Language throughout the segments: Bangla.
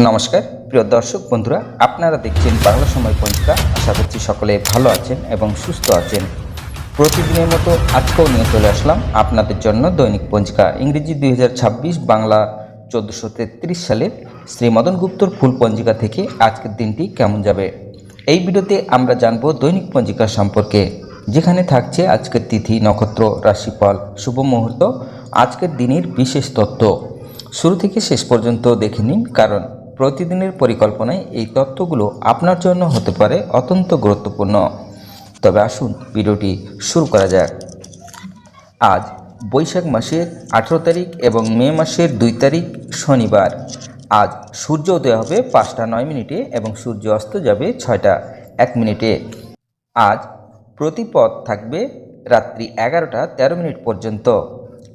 নমস্কার প্রিয় দর্শক বন্ধুরা, আপনারা দেখছেন বাংলা সময় পঞ্জিকা। আশা করছি সকলে ভালো আছেন এবং সুস্থ আছেন। প্রতিদিনের মতো আজকেও নিয়ে চলে আসলাম আপনাদের জন্য দৈনিক পঞ্জিকা ইংরেজি 2026, বাংলা 1433 সালের শ্রী মদন গুপ্তর ফুল পঞ্জিকা থেকে আজকের দিনটি কেমন যাবে। এই ভিডিওতে আমরা জানব দৈনিক পঞ্জিকা সম্পর্কে, যেখানে থাকছে আজকের তিথি, নক্ষত্র, রাশিফল, শুভ মুহূর্ত, আজকের দিনের বিশেষ তথ্য। শুরু থেকে শেষ পর্যন্ত দেখে নিন, কারণ প্রতিদিনের পরিকল্পনায় এই তথ্যগুলো আপনার জন্য হতে পারে অত্যন্ত গুরুত্বপূর্ণ। তবে আসুন ভিডিওটি শুরু করা যাক। আজ বৈশাখ মাসের 18 তারিখ এবং মে মাসের 2 তারিখ শনিবার। আজ সূর্য উদয় হবে 5টা 9 মিনিটে এবং সূর্য অস্ত যাবে 6টা 1 মিনিটে। আজ প্রতিপদ থাকবে রাত্রি 11টা 13 মিনিট পর্যন্ত।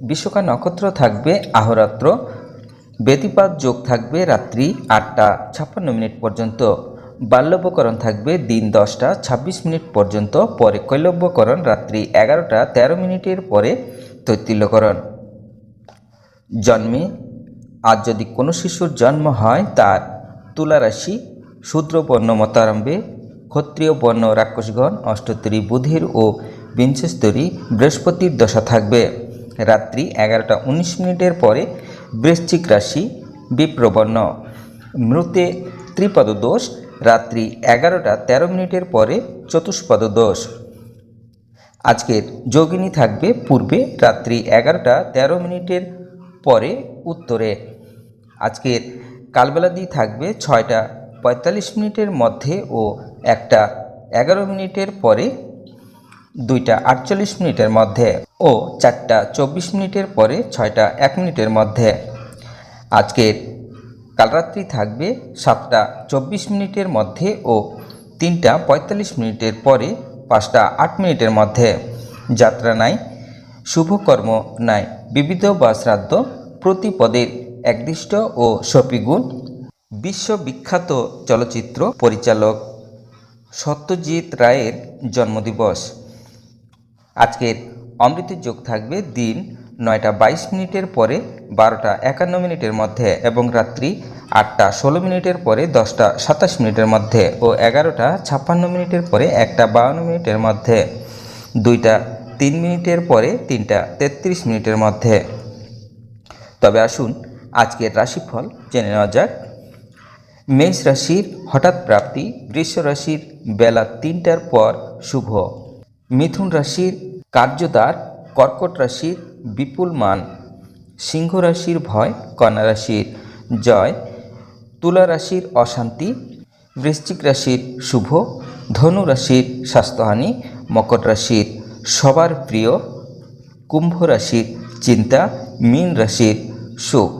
বিশ্বকা নক্ষত্র থাকবে আহরাত্র। ব্যতিপাত যোগ থাকবে রাত্রি 8টা 56 মিনিট পর্যন্ত। বাল্যব্যকরণ থাকবে দিন 10টা 26 মিনিট পর্যন্ত। পরে কৈলব্যকরণ রাত্রি 11টা 13 মিনিটের পরে তৈতিল্যকরণ। জন্মে আজ যদি কোনো শিশুর জন্ম হয়, তার তুলা রাশি, শূদ্র বর্ণ মতারম্ভে, ক্ষত্রিয় বর্ণ রাক্ষসগণ, অষ্টত্তরী বুধের ও বিংশস্তরী বৃহস্পতির দশা থাকবে। রাত্রি 11টা 19 মিনিটের পরে বৃশ্চিক রাশি, বিপ্রবর্ণ। মৃতে ত্রিপদ দোষ রাত্রি 11টা 13 মিনিটের পরে চতুষ্পদ দোষ। আজকের যোগিনী থাকবে পূর্বে রাত্রি 11টা 13 মিনিটের পরে উত্তরে। আজকের কালবেলাদি থাকবে 6টা 45 মিনিটের মধ্যে ও 1টা 11 মিনিটের পরে, 2টা 48 মিনিটের মধ্যে ও 4টা 24 মিনিটের পরে 6টা 1 মিনিটের মধ্যে। আজকের কালরাত্রি থাকবে 7টা 24 মিনিটের মধ্যে ও 3টা 45 মিনিটের পরে 5টা 8 মিনিটের মধ্যে। যাত্রা নাই, শুভকর্ম নাই, বিবিধ বা শ্রাদ্ধ, প্রতিপদের একদিষ্ট ও সপিগুণ। বিশ্ববিখ্যাত চলচ্চিত্র পরিচালক সত্যজিৎ রায়ের জন্মদিবস। আজকের অমৃতের যোগ থাকবে দিন 9টা 22 মিনিটের পরে 12টা 51 মিনিটের মধ্যে এবং রাত্রি 8টা 16 মিনিটের পরে 10টা 27 মিনিটের মধ্যে ও 11টা 56 মিনিটের পরে 1টা 52 মিনিটের মধ্যে, 2টা 3 মিনিটের পরে 3টা 33 মিনিটের মধ্যে। তবে আসুন আজকের রাশিফল জেনে নেওয়া যাক। মেষ রাশির হঠাৎ প্রাপ্তি, বৃষ রাশির বেলা 3টার পর শুভ, মিথুন রাশির কার্যদ্বার, কর্কট রাশির বিপুল মান, সিংহ রাশির ভয়, কন্যা রাশির জয়, তুলা রাশির অশান্তি, বৃশ্চিক রাশির শুভ, ধনু রাশির স্বাস্থ্যহানি, মকর রাশির সবার প্রিয়, কুম্ভ রাশির চিন্তা, মীন রাশির সুখ।